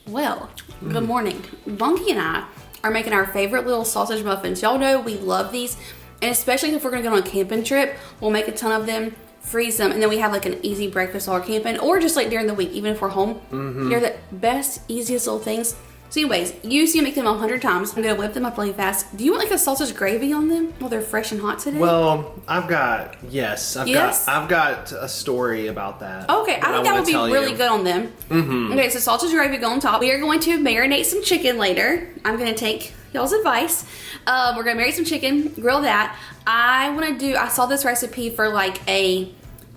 Well, good morning. Bunky and I are making our favorite little sausage muffins. Y'all know we love these, and especially if we're gonna go on a camping trip, we'll make a ton of them, freeze them, and then we have like an easy breakfast while we're camping, or just like during the week, even if we're home. They're the best, easiest little things. So anyways, you see me make them 100 times. I'm gonna whip them up really fast. Do you want like a sausage gravy on them while they're fresh and hot today? Well, I've got a story about that. Okay, I think that would be really good on them. Okay, so sausage gravy go on top. We are going to marinate some chicken later. I'm gonna take y'all's advice. We're gonna marinate some chicken, grill that. I saw this recipe for like a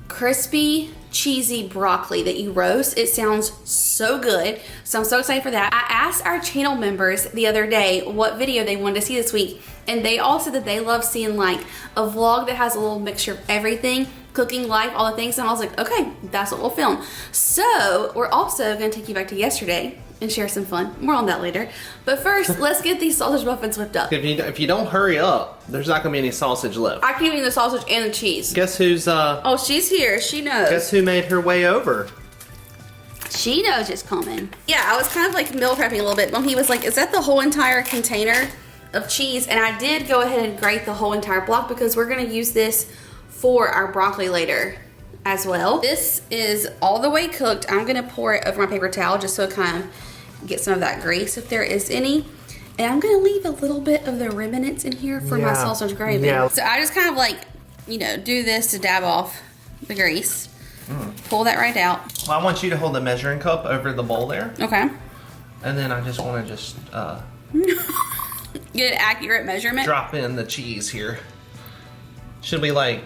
crispy, cheesy broccoli that you roast. It sounds so good. So I'm so excited for that. I asked our channel members the other day what video they wanted to see this week, and they all said that they love seeing like a vlog that has a little mixture of everything, cooking, life, all the things. And I was like, okay, that's what we'll film. So we're also gonna take you back to yesterday and share some fun. More on that later. But first, let's get these sausage muffins whipped up. If you don't hurry up, there's not gonna be any sausage left. I keep eating the sausage and the cheese. Guess who's Oh, she's here. She knows. Guess who made her way over? She knows it's coming. Yeah, I was kind of like meal prepping a little bit. He was like, is that the whole entire container of cheese? And I did go ahead and grate the whole entire block because we're gonna use this for our broccoli later as well. This is all the way cooked. I'm gonna pour it over my paper towel just so it kind of get some of that grease if there is any. And I'm gonna leave a little bit of the remnants in here for my sausage gravy. Yeah. So I just kind of like, do this to dab off the grease. Pull that right out. Well, I want you to hold the measuring cup over the bowl there. Okay. And then I just want to get an accurate measurement. Drop in the cheese here. Should we like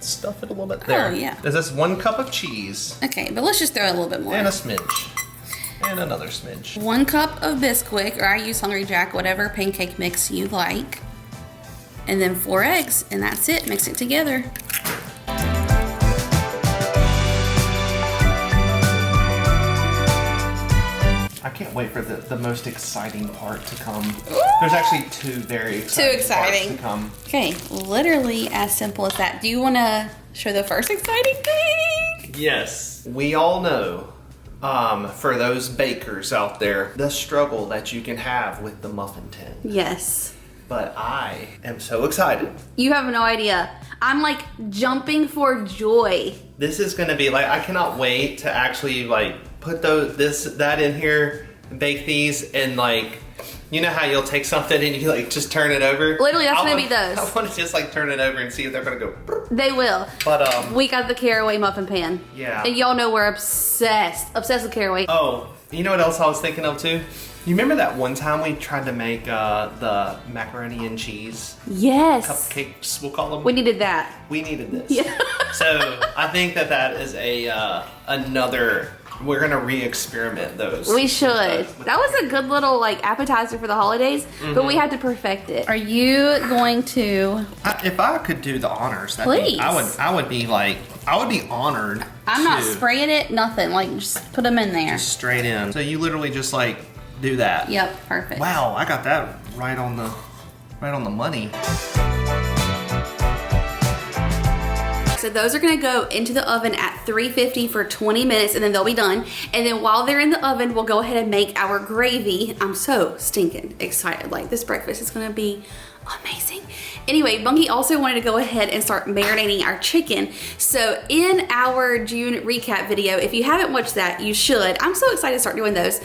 stuff it a little bit there? Oh yeah. Is this 1 cup of cheese? Okay, but let's just throw a little bit more. And a smidge. And another smidge. 1 cup of Bisquick, or I use Hungry Jack, whatever pancake mix you like. And then 4 eggs, and that's it. Mix it together. I can't wait for the most exciting part to come. There's actually 2 very exciting parts to come. Okay, literally as simple as that. Do you want to show the first exciting thing? Yes. We all know, for those bakers out there, the struggle that you can have with the muffin tin. Yes. But I am so excited. You have no idea. I'm like jumping for joy. This is gonna be like, I cannot wait to actually like put that in here, bake these, and like, you know how you'll take something and you like just turn it over? Literally, that's gonna be those. I want to just like turn it over and see if they're gonna go. Burp. They will. But we got the Caraway muffin pan. Yeah. And y'all know we're obsessed with Caraway. Oh, you know what else I was thinking of too? You remember that one time we tried to make the macaroni and cheese? Yes. Cupcakes, we'll call them. We needed that. We needed this. Yeah. So I think that is another. We're gonna re-experiment those. We should. That was a good little like appetizer for the holidays, but we had to perfect it. Are you going to? If I could do the honors, please. I would be honored. I'm not spraying it. Nothing. Like just put them in there. Just straight in. So you literally just like do that. Yep. Perfect. Wow, I got that right on the money. So those are gonna go into the oven at 350 for 20 minutes and then they'll be done. And then while they're in the oven, we'll go ahead and make our gravy. I'm so stinking excited. Like this breakfast is gonna be amazing. Anyway, Bunky also wanted to go ahead and start marinating our chicken. So in our June recap video, if you haven't watched that, you should. I'm so excited to start doing those.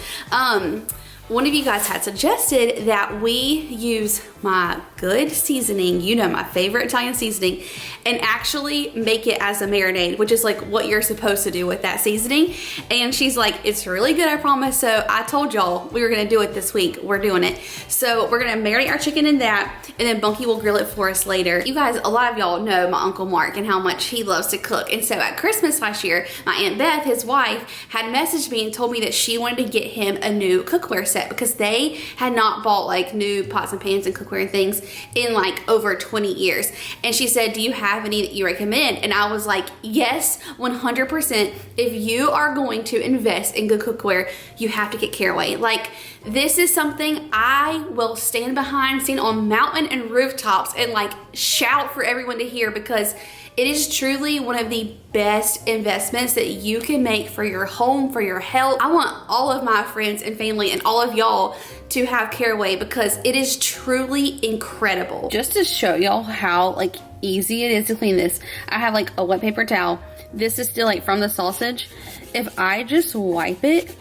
One of you guys had suggested that we use my good seasoning, my favorite Italian seasoning, and actually make it as a marinade, which is like what you're supposed to do with that seasoning. And she's like, it's really good, I promise. So I told y'all we were gonna do it this week. We're doing it. So we're gonna marinate our chicken in that, and then Bunky will grill it for us later. You guys, a lot of y'all know my Uncle Mark and how much he loves to cook. And so at Christmas last year, my Aunt Beth, his wife, had messaged me and told me that she wanted to get him a new cookware set because they had not bought like new pots and pans and cookware and things in like over 20 years. And she said, do you have any that you recommend? And I was like, yes, 100%. If you are going to invest in good cookware, you have to get Caraway. Like, this is something I will stand behind, stand on mountain and rooftops and like shout for everyone to hear because It is truly one of the best investments that you can make for your home, for your health. I want all of my friends and family and all of y'all to have Caraway because it is truly incredible. Just to show y'all how like easy it is to clean this, I have like a wet paper towel. This is still like from the sausage. If I just wipe it,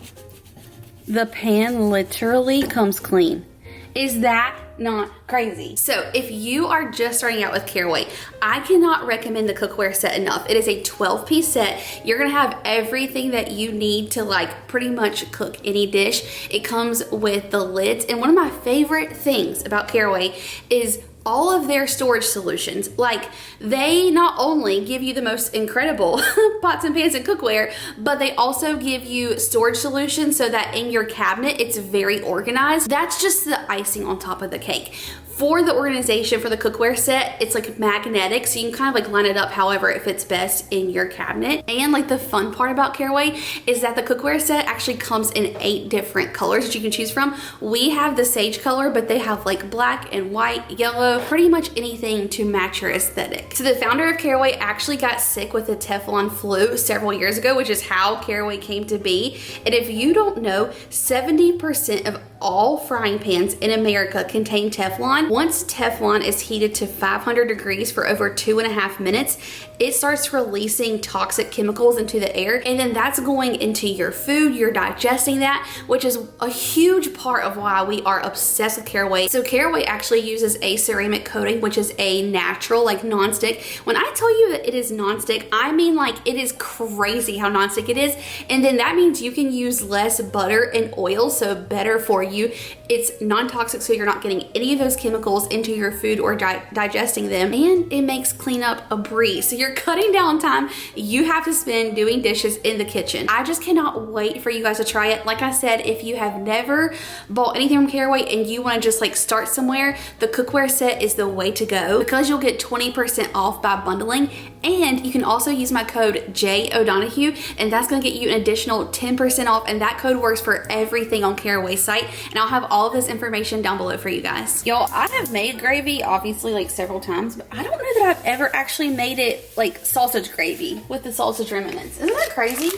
the pan literally comes clean. Is that not crazy? So if you are just starting out with Caraway, I cannot recommend the cookware set enough. It is a 12-piece set. You're gonna have everything that you need to like pretty much cook any dish. It comes with the lids, and one of my favorite things about Caraway is all of their storage solutions. Like, they not only give you the most incredible pots and pans and cookware, but they also give you storage solutions so that in your cabinet it's very organized. That's just the icing on top of the cake. For the organization for the cookware set, it's like magnetic, so you can kind of like line it up however it fits best in your cabinet. And like the fun part about Caraway is that the cookware set actually comes in 8 different colors that you can choose from. We have the sage color, but they have like black and white, yellow, pretty much anything to match your aesthetic. So the founder of Caraway actually got sick with the Teflon flu several years ago, which is how Caraway came to be. And if you don't know, 70% of all frying pans in America contain Teflon. Once Teflon is heated to 500 degrees for over 2.5 minutes, it starts releasing toxic chemicals into the air, and then that's going into your food. You're digesting that, which is a huge part of why we are obsessed with Caraway. So Caraway actually uses a ceramic coating, which is a natural, like non-stick. When I tell you that it is non-stick, I mean like it is crazy how non-stick it is. And then that means you can use less butter and oil, so better for you. It's non-toxic, so you're not getting any of those chemicals into your food or digesting them, and it makes cleanup a breeze. So you're cutting down time you have to spend doing dishes in the kitchen. I just cannot wait for you guys to try it. Like I said, if you have never bought anything from Caraway and you want to just like start somewhere, the cookware set is the way to go because you'll get 20% off by bundling, and you can also use my code JODonahue, and that's going to get you an additional 10% off, and that code works for everything on Caraway's site, and I'll have all of this information down below for you guys. Y'all, I have made gravy obviously like several times, but I don't know that I've ever actually made it like sausage gravy with the sausage remnants. Isn't that crazy?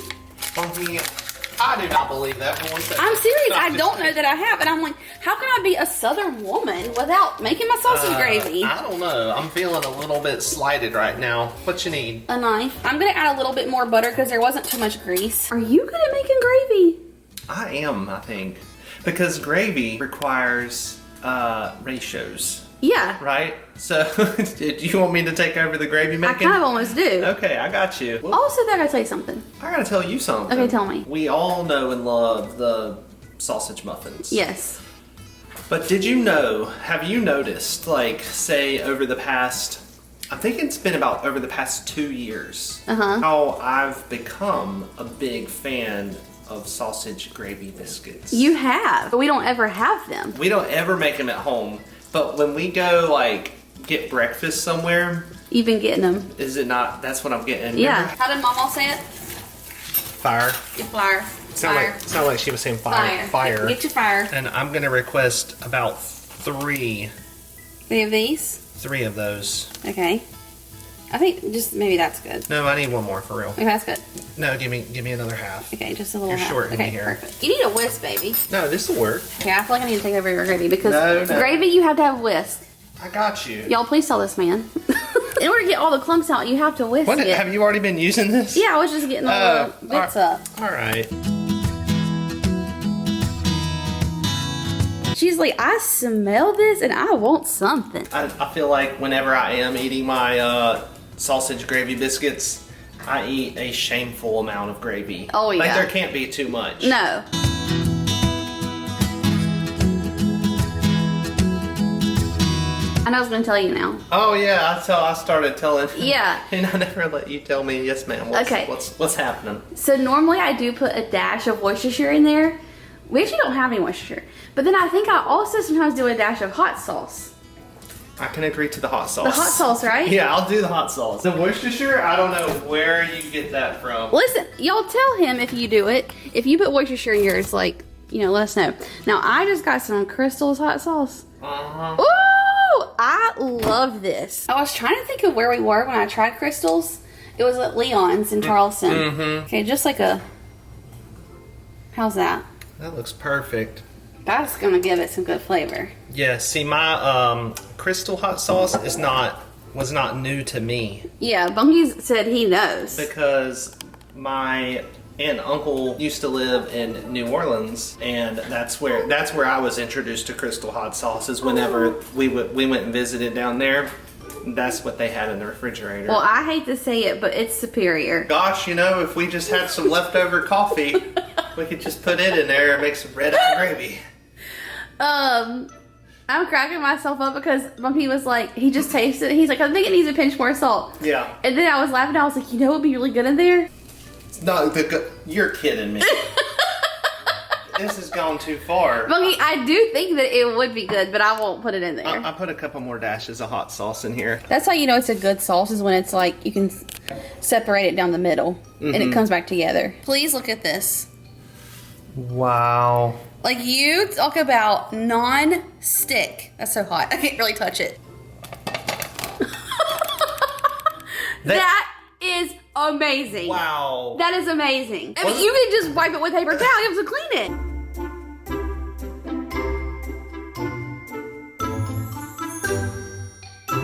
I do not believe that for one second. I'm serious. I don't know that I have, and I'm like, how can I be a Southern woman without making my sausage gravy? I don't know. I'm feeling a little bit slighted right now. What you need? A knife. I'm gonna add a little bit more butter because there wasn't too much grease. Are you good at making gravy? I am, I think. Because gravy requires ratios. Yeah. Right? So, do you want me to take over the gravy making? I kind of almost do. Okay, I got you. Well, also, I gotta tell you something. I gotta tell you something. Okay, tell me. We all know and love the sausage muffins. Yes. But did you know, have you noticed, like, say over the past, I think it's been about over the past 2 years, how I've become a big fan of sausage gravy biscuits. You have, but we don't ever have them. We don't ever make them at home, but when we go, like, get breakfast somewhere. You've been getting them. Is it not? That's what I'm getting. Yeah. Remember? How did Mama say it? Fire. Get fire. Sound like she was saying fire. Fire. Get your fire. And I'm gonna request about 3. 3 of these? 3 of those. Okay. I think just maybe that's good. No, I need one more for real. Okay, that's good. No, give me another half. Okay, just a little You're half. shorting okay, me here. Perfect. You need a whisk, baby. No, this will work. Okay, I feel like I need to take over your gravy because No. gravy you have to have a whisk. I got you. Y'all, please tell this man. In order to get all the clumps out, you have to whisk What? it. Have you already been using this? Yeah, I was just getting all the bits up. All right. She's like, I smell this and I want something. I feel like whenever I am eating my sausage gravy biscuits, I eat a shameful amount of gravy. Oh, yeah. Like there can't be too much. No. I know I was going to tell you now. Oh yeah, I started telling. Yeah. And I never let you tell me. Yes, ma'am. What's happening? So normally I do put a dash of Worcestershire in there. We actually don't have any Worcestershire. But then I think I also sometimes do a dash of hot sauce. I can agree to the hot sauce. The hot sauce, right? Yeah, I'll do the hot sauce. The Worcestershire, I don't know where you get that from. Listen, y'all tell him if you do it. If you put Worcestershire in yours, like, you know, let us know. Now, I just got some Crystal's hot sauce. Uh-huh. Ooh! I love this. I was trying to think of where we were when I tried crystals. It was at Leon's in Charleston. Okay, just like a... How's that? That looks perfect. That's gonna give it some good flavor. Yeah, see, my crystal hot sauce was not new to me. Yeah, Bunky said he knows. Because my aunt and uncle used to live in New Orleans, and that's where I was introduced to crystal hot sauces. Whenever we went and visited down there, that's what they had in the refrigerator. Well, I hate to say it, but it's superior. Gosh, you know, if we just had some leftover coffee, we could just put it in there and make some red eye gravy. I'm cracking myself up because Bunky was like, he just tasted it. He's like, I think it needs a pinch more salt. Yeah. And then I was laughing. I was like, you know what would be really good in there? No, you're kidding me. This has gone too far. Bunky, I do think that it would be good, but I won't put it in there. I put a couple more dashes of hot sauce in here. That's how you know it's a good sauce, is when it's like you can separate it down the middle and it comes back together. Please look at this. Wow. Like, you talk about non-stick. That's so hot. I can't really touch it. That is amazing. Wow. That is amazing. I mean, you can just wipe it with paper towel. You have to clean it.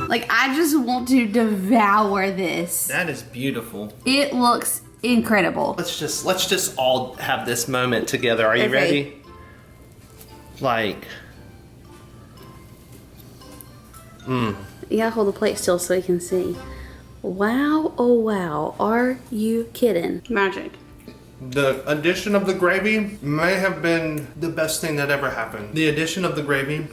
Like, I just want to devour this. That is beautiful. It looks incredible. Let's just all have this moment together. Are you ready? Like, You gotta hold the plate still so you can see. Wow, oh wow, are you kidding? Magic. the addition of the gravy may have been the best thing that ever happened. The addition of the gravy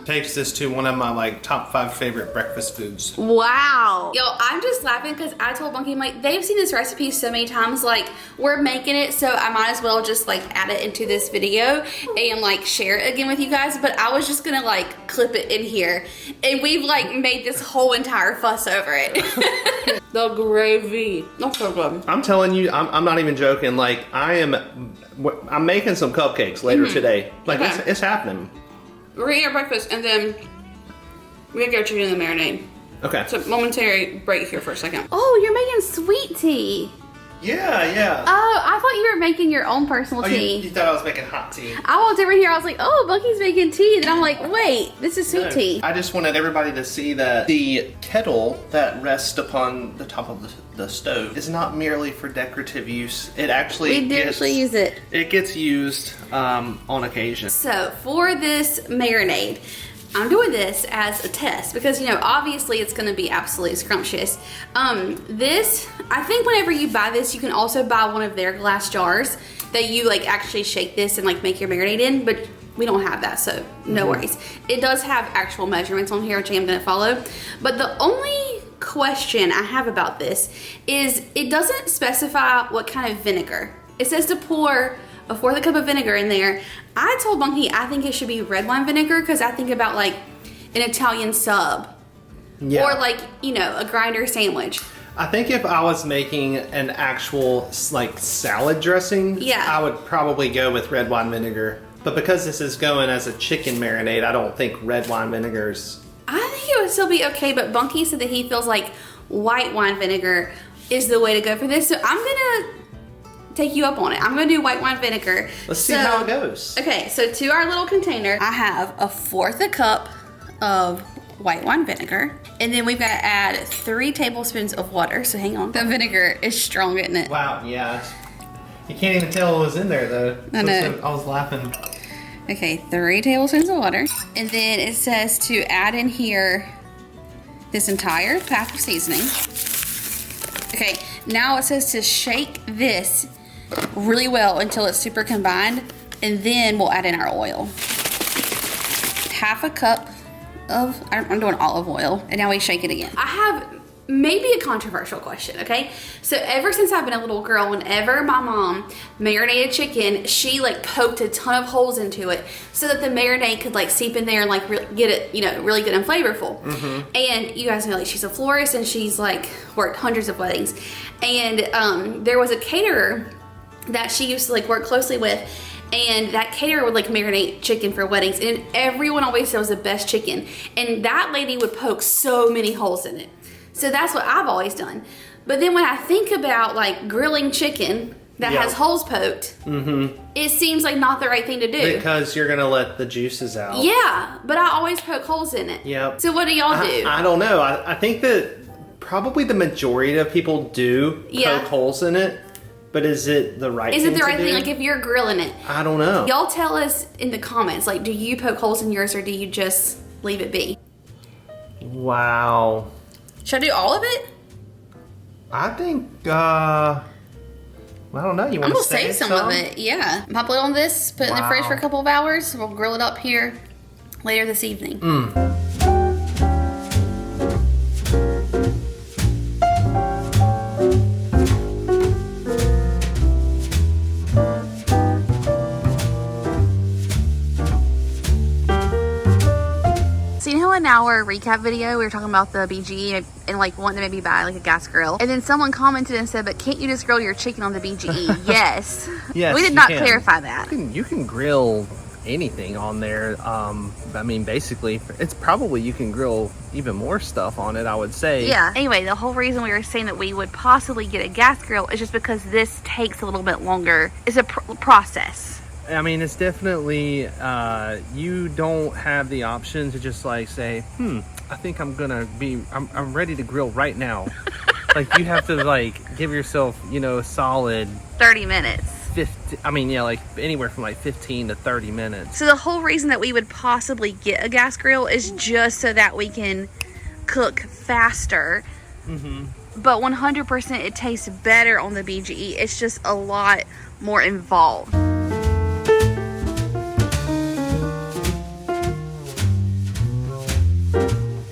takes this to one of my like top 5 favorite breakfast foods. Wow. Yo, I'm just laughing because I told Bunky, I'm like, they've seen this recipe so many times, like, we're making it, so I might as well just like add it into this video and like share it again with you guys. But I was just gonna like clip it in here, and we've like made this whole entire fuss over it. The gravy. That's so good. I'm telling you, I'm not even joking. Like, I'm making some cupcakes later today. Like, it's happening. We're gonna eat our breakfast, and then we're gonna go to the marinade. Okay. So, momentary break here for a second. Oh, you're making sweet tea. Yeah, yeah. Oh, I thought you were making your own personal tea. You thought I was making hot tea. I walked over here, I was like, oh, Bunky's making tea. And I'm like, wait, this is sweet tea. I just wanted everybody to see that the kettle that rests upon the top of the stove is not merely for decorative use. It actually use it. It gets used on occasion. So, for this marinade, I'm doing this as a test because, you know, obviously it's going to be absolutely scrumptious. This, I think whenever you buy this, you can also buy one of their glass jars that you like actually shake this and like make your marinade in, but we don't have that, so no worries. It does have actual measurements on here, which I'm going to follow. But the only question I have about this is it doesn't specify what kind of vinegar. It says to pour a 1/4 cup of vinegar in there. I told Bunky I think it should be red wine vinegar because I think about like an Italian sub or like, you know, a grinder sandwich. I think if I was making an actual like salad dressing, I would probably go with red wine vinegar. But because this is going as a chicken marinade, I don't think red wine vinegar's... I think it would still be okay, but Bunky said that he feels like white wine vinegar is the way to go for this. So I'm gonna take you up on it. I'm gonna do white wine vinegar. Let's see how it goes. Okay, so to our little container, I have a 1/4 cup of white wine vinegar. And then we've got to add 3 tablespoons of water. So hang on. The vinegar is strong, isn't it? Wow, yeah. You can't even tell what was in there though. I know. I was laughing. Okay, 3 tablespoons of water. And then it says to add in here this entire pack of seasoning. Okay, now it says to shake this really well until it's super combined, and then we'll add in our oil. 1/2 cup of, I'm doing olive oil, and now we shake it again. I have maybe a controversial question, okay? So ever since I've been a little girl, whenever my mom marinated chicken, she like poked a ton of holes into it so that the marinade could like seep in there and like get it, you know, really good and flavorful. And you guys know, like, she's a florist and she's like worked hundreds of weddings. And there was a caterer that she used to like work closely with, and that caterer would like marinate chicken for weddings, and everyone always said it was the best chicken. And that lady would poke so many holes in it. So that's what I've always done. But then when I think about like grilling chicken that has holes poked, it seems like not the right thing to do. Because you're gonna let the juices out. Yeah, but I always poke holes in it. Yep. So what do y'all do? I don't know. I think that probably the majority of people do poke holes in it. But is it the right thing to do? Is it the right thing? Like if you're grilling it? I don't know. Y'all tell us in the comments. Like, do you poke holes in yours or do you just leave it be? Wow. Should I do all of it? I think, I don't know. You want to save some of it? Yeah. Pop it on this, put it in the fridge for a couple of hours. We'll grill it up here later this evening. So you know in our recap video, we were talking about the BGE and like wanting to maybe buy like a gas grill. And then someone commented and said, but can't you just grill your chicken on the BGE? Yes. Yes. We did not clarify that. You can grill anything on there. I mean, basically, it's probably you can grill even more stuff on it, I would say. Yeah. Anyway, the whole reason we were saying that we would possibly get a gas grill is just because this takes a little bit longer. It's a process. I mean, it's definitely, you don't have the option to just like say, I think I'm ready to grill right now. Like you have to like give yourself, a solid 30 minutes. 50, like anywhere from like 15 to 30 minutes. So the whole reason that we would possibly get a gas grill is just so that we can cook faster. But 100% it tastes better on the BGE. It's just a lot more involved.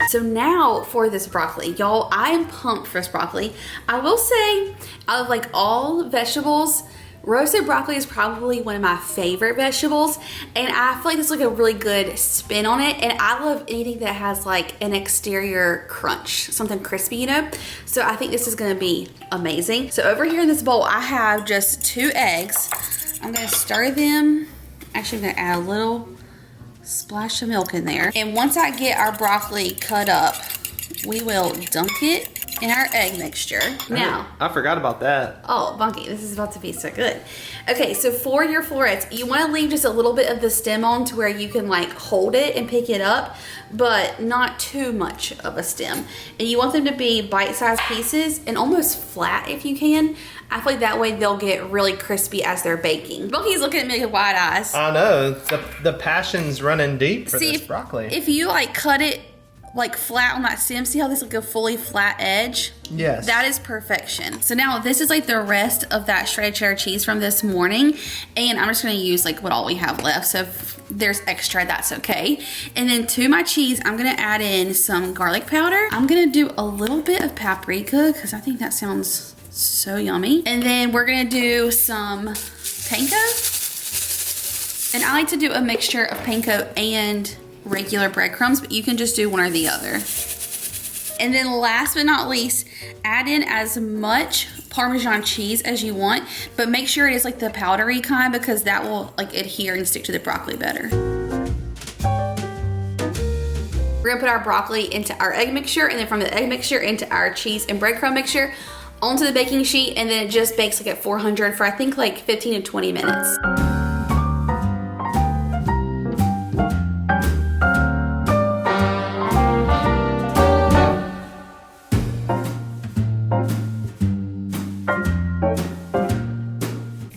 So now for this broccoli, y'all, I am pumped for this broccoli. I will say, out of like all vegetables, roasted broccoli is probably one of my favorite vegetables, and I feel like this is like a really good spin on it. And I love anything that has like an exterior crunch, something crispy, So I think this is gonna be amazing. So over here in this bowl, I have just 2 eggs. I'm gonna stir them. Actually, I'm gonna add a little splash of milk in there. And once I get our broccoli cut up, we will dunk it in our egg mixture. Now, I forgot about that. Oh, Bunky, this is about to be so good. Okay, so for your florets, you want to leave just a little bit of the stem on to where you can like hold it and pick it up, but not too much of a stem. And you want them to be bite-sized pieces and almost flat if you can. I feel like that way they'll get really crispy as they're baking. Bunky's looking at me with wide eyes. I know, the passion's running deep for this broccoli. If you like cut it like flat on that stem, see how this is like a fully flat edge? Yes. That is perfection. So now this is like the rest of that shredded cheddar cheese from this morning, and I'm just gonna use like what all we have left. So if there's extra, that's okay. And then to my cheese, I'm gonna add in some garlic powder. I'm gonna do a little bit of paprika because I think that sounds so yummy. And then we're gonna do some panko. And I like to do a mixture of panko and regular breadcrumbs, but you can just do one or the other. And then last but not least, add in as much Parmesan cheese as you want, but make sure it is like the powdery kind because that will like adhere and stick to the broccoli better. We're gonna put our broccoli into our egg mixture, and then from the egg mixture into our cheese and breadcrumb mixture onto the baking sheet, and then it just bakes like at 400 for I think like 15 to 20 minutes.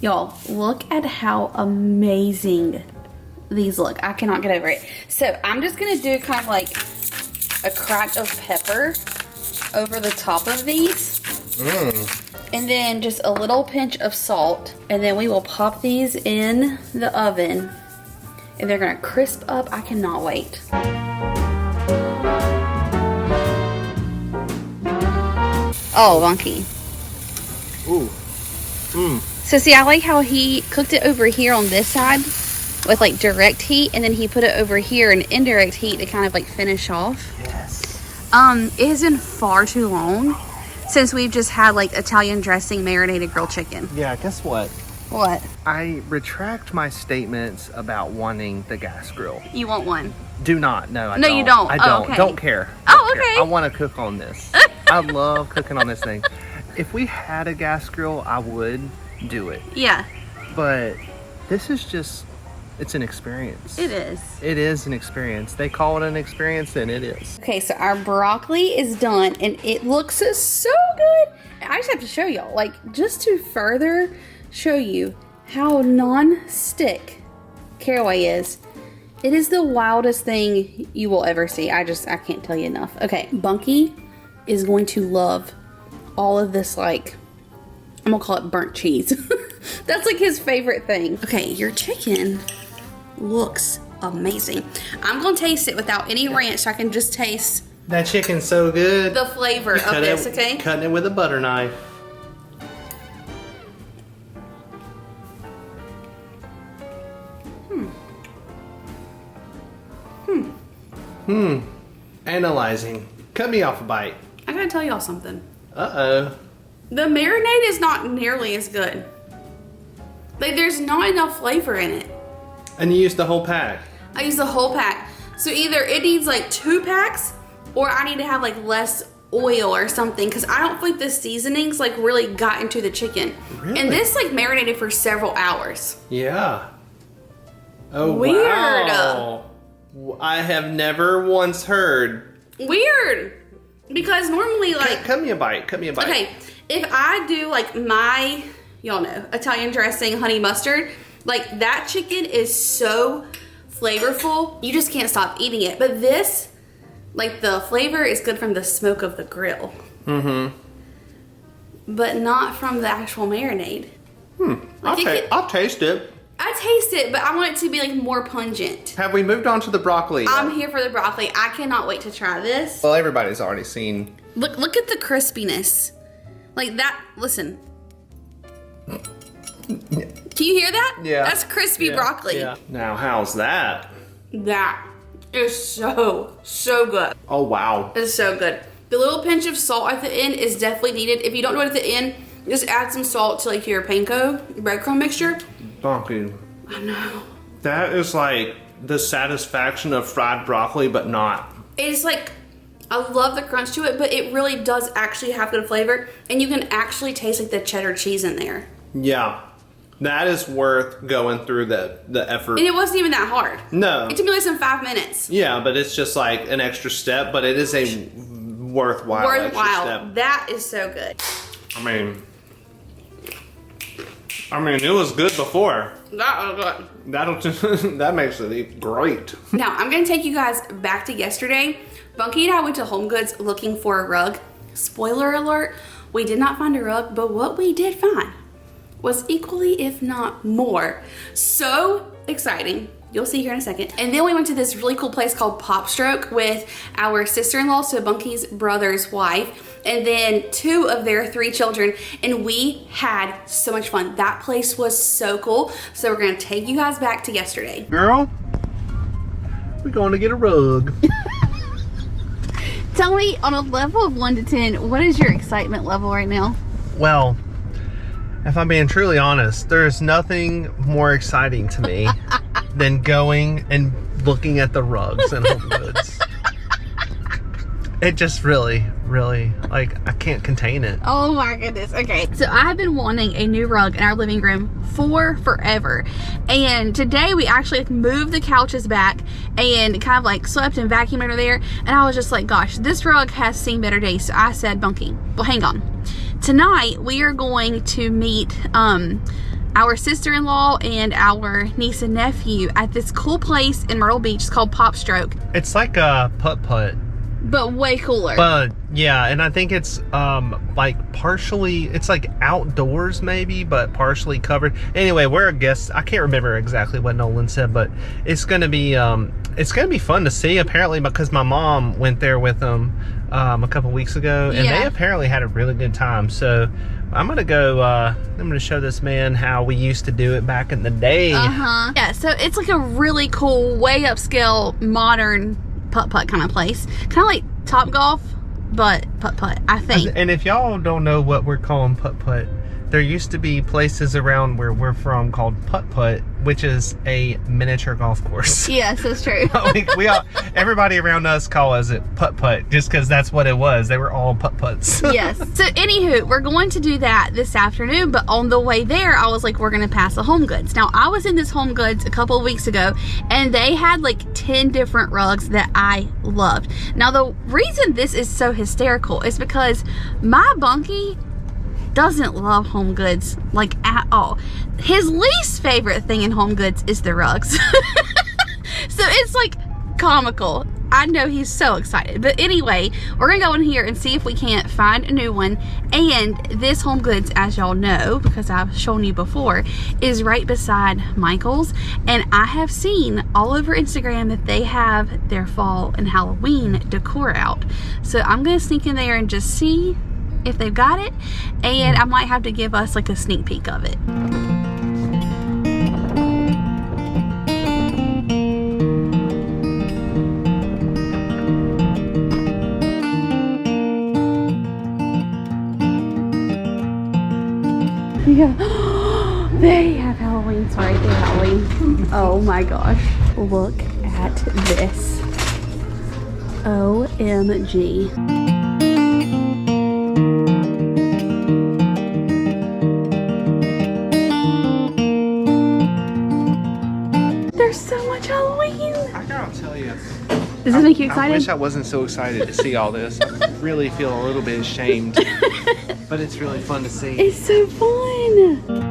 Y'all, look at how amazing these look. I cannot get over it. So I'm just gonna do kind of like a crack of pepper over the top of these. And then just a little pinch of salt. And then we will pop these in the oven. And they're gonna crisp up. I cannot wait. Oh, Bunky. Ooh. So see, I like how he cooked it over here on this side with like direct heat, and then he put it over here in indirect heat to kind of like finish off. Yes. It has been far too long since we've just had like Italian dressing marinated grilled chicken. Yeah, guess what? What? I retract my statements about wanting the gas grill. You want one? Do not. No, I No, don't. you don't. I Oh, don't. okay. Don't care. Oh, Don't care. okay. I want to cook on this. I love cooking on this thing. If we had a gas grill, I would do it. Yeah. But this is just, it's an experience. It is. It is an experience. They call it an experience, and it is. Okay, so our broccoli is done, and it looks so good. I just have to show y'all, like, just to further show you how non-stick Caraway is. It is the wildest thing you will ever see. I can't tell you enough. Okay, Bunky is going to love all of this, like, I'm gonna call it burnt cheese. That's like his favorite thing. Okay, your chicken looks amazing. I'm gonna taste it without any ranch so I can just taste That chicken's so good. the flavor of this, okay? Cutting it with a butter knife. Analyzing. Cut me off a bite. I gotta tell y'all something. Uh-oh. The marinade is not nearly as good. Like, there's not enough flavor in it. And you used the whole pack. I use the whole pack. So either it needs like 2 packs, or I need to have like less oil or something, because I don't think the seasonings like really got into the chicken. Really? And this like marinated for several hours. Yeah. Oh, Weird. wow. I have never once heard. Weird. Because normally like... Cut me a bite. Cut me a bite. Okay, if I do like my, y'all know, Italian dressing, honey mustard, like that chicken is so flavorful, you just can't stop eating it. But this, like the flavor is good from the smoke of the grill. Mm-hmm. But not from the actual marinade. I'll taste it. I taste it, but I want it to be like more pungent. Have we moved on to the broccoli? I'm here for the broccoli. I cannot wait to try this. Well, everybody's already seen. Look at the crispiness. Like that, listen. Can you hear that? Yeah. That's crispy broccoli. Yeah. Now, how's that? That is so good. Oh, wow. It's so good. The little pinch of salt at the end is definitely needed. If you don't know it at the end, just add some salt to like your panko breadcrumb mixture. Donkey. I know. That is like the satisfaction of fried broccoli, but not. It's like, I love the crunch to it, but it really does actually have good flavor. And you can actually taste like the cheddar cheese in there. Yeah. That is worth going through the effort. And it wasn't even that hard. No. It took me less than 5 minutes. Yeah, but it's just like an extra step, but it is a worthwhile extra step. That is so good. I mean, it was good before. That was good. That makes it great. Now, I'm going to take you guys back to yesterday. Bunky and I went to HomeGoods looking for a rug. Spoiler alert, we did not find a rug, but what we did find was equally, if not more, so exciting. You'll see here in a second. And then we went to this really cool place called Popstroke with our sister-in-law, so Bunky's brother's wife, and then 2 of their 3 children, and we had so much fun. That place was so cool. So we're gonna take you guys back to yesterday. Girl, we're going to get a rug. Tell me, on a level of 1 to 10, what is your excitement level right now? Well, if I'm being truly honest, there's nothing more exciting to me than going and looking at the rugs in HomeGoods. It just really, like, I can't contain it. Oh my goodness. Okay, so I have been wanting a new rug in our living room for forever, and today we actually like moved the couches back and kind of like swept and vacuumed under there, and I was just like, gosh, this rug has seen better days. So I said, Bunky, well, hang on. Tonight we are going to meet our sister-in-law and our niece and nephew at this cool place in Myrtle Beach. It's called Popstroke. It's like a putt-putt. But way cooler. But yeah, and I think it's like partially, it's like outdoors maybe, but partially covered. Anyway, we're a guest. I can't remember exactly what Nolan said, but it's gonna be fun to see apparently, because my mom went there with them a couple weeks ago, and they apparently had a really good time. So I'm gonna go. I'm gonna show this man how we used to do it back in the day. Yeah. So it's like a really cool, way upscale, modern putt-putt kind of place, kind of like Top Golf, but putt-putt, I think. And if y'all don't know what we're calling putt-putt, There used to be places around where we're from called Putt Putt, which is a miniature golf course. Yes, that's true. we all, everybody around us calls it Putt Putt just because that's what it was. They were all Putt Putts. Yes. So anywho, we're going to do that this afternoon, but on the way there, I was like, we're going to pass the HomeGoods. Now, I was in this HomeGoods a couple of weeks ago, and they had like 10 different rugs that I loved. Now, the reason this is so hysterical is because my bunkie doesn't love HomeGoods like at all. His least favorite thing in HomeGoods is the rugs. So it's like comical. I know he's so excited. But anyway, we're gonna go in here and see if we can't find a new one. And this HomeGoods, as y'all know, because I've shown you before, is right beside Michael's. And I have seen all over Instagram that they have their fall and Halloween decor out. So I'm gonna sneak in there and just see if they've got it, and I might have to give us like a sneak peek of it. Yeah, they have Halloween. Sorry, they have Halloween. Oh my gosh, look at this. OMG. There's so much Halloween. I gotta tell you. Does this make you excited? I wish I wasn't so excited to see all this. I really feel a little bit ashamed. But it's really fun to see. It's so fun.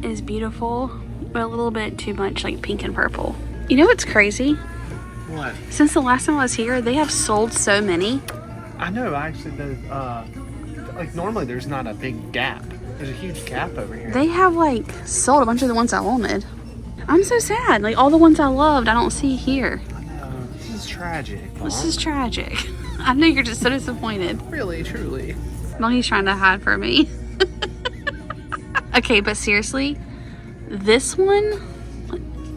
Is beautiful, but a little bit too much like pink and purple. You know what's crazy? What? Since the last time I was here, they have sold so many. I know, actually, like normally there's not a big gap. There's a huge gap over here. They have like sold a bunch of the ones I wanted. I'm so sad. Like all the ones I loved, I don't see here. I know. This is tragic. This is tragic. I know you're just so disappointed. Really, truly. Mommy's trying to hide from me. Okay, but seriously, this one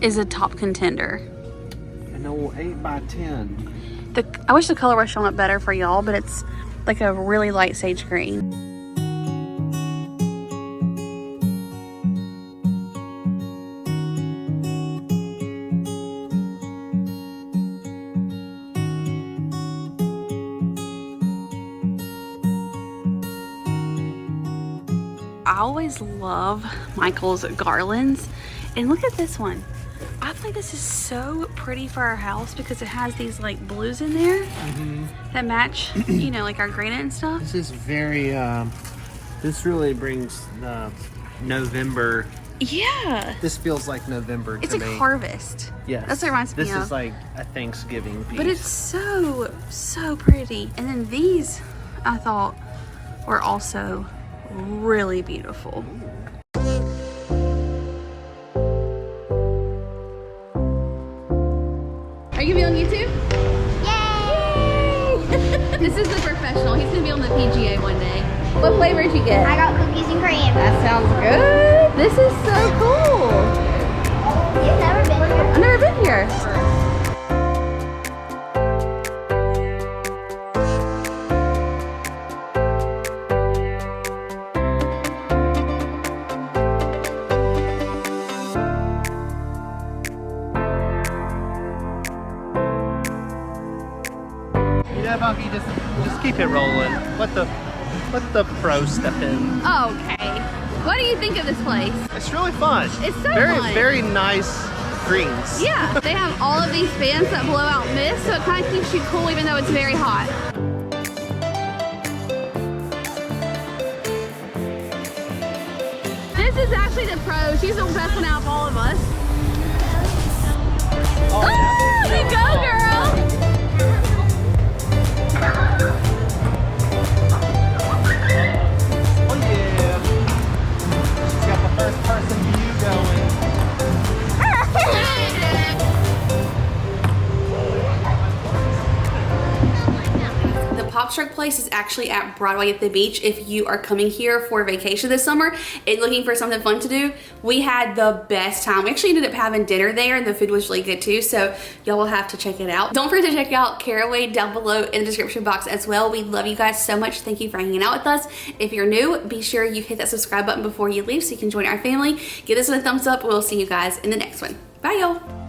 is a top contender. An old 8x10. I wish the color was showing up better for y'all, but it's like a really light sage green. I always love Michael's garlands, and look at this one. I think this is so pretty for our house because it has these like blues in there that match, you know, like our granite and stuff. This is very, this really brings the November. Yeah. This feels like November to me. It's like harvest. Yes. That's what it reminds me of. This is like a Thanksgiving piece. But it's so, so pretty. And then these, I thought, were also really beautiful. Are you gonna be on YouTube? Yay! This is the professional. He's gonna be on the PGA one day. What flavor did you get? I got cookies and cream. That sounds good. This is so cool. You've never been here? I've never been here. Yeah, Bunky, just keep it rolling. Let the pro step in. Okay. What do you think of this place? It's really fun. It's so very, fun. very nice greens. Yeah, they have all of these fans that blow out mist, so it kind of keeps you cool even though it's very hot. This is actually the pro. She's the best one out of all of us. Oh, you go, girl! place is actually at Broadway at the beach. If you are coming here for vacation this summer and looking for something fun to do, we had the best time. We actually ended up having dinner there and the food was really good too, so y'all will have to check it out. Don't forget to check out Caraway down below in the description box as well. We love you guys so much. Thank you for hanging out with us. If you're new, be sure you hit that subscribe button before you leave so you can join our family. Give us a thumbs up. We'll see you guys in the next one. Bye, y'all.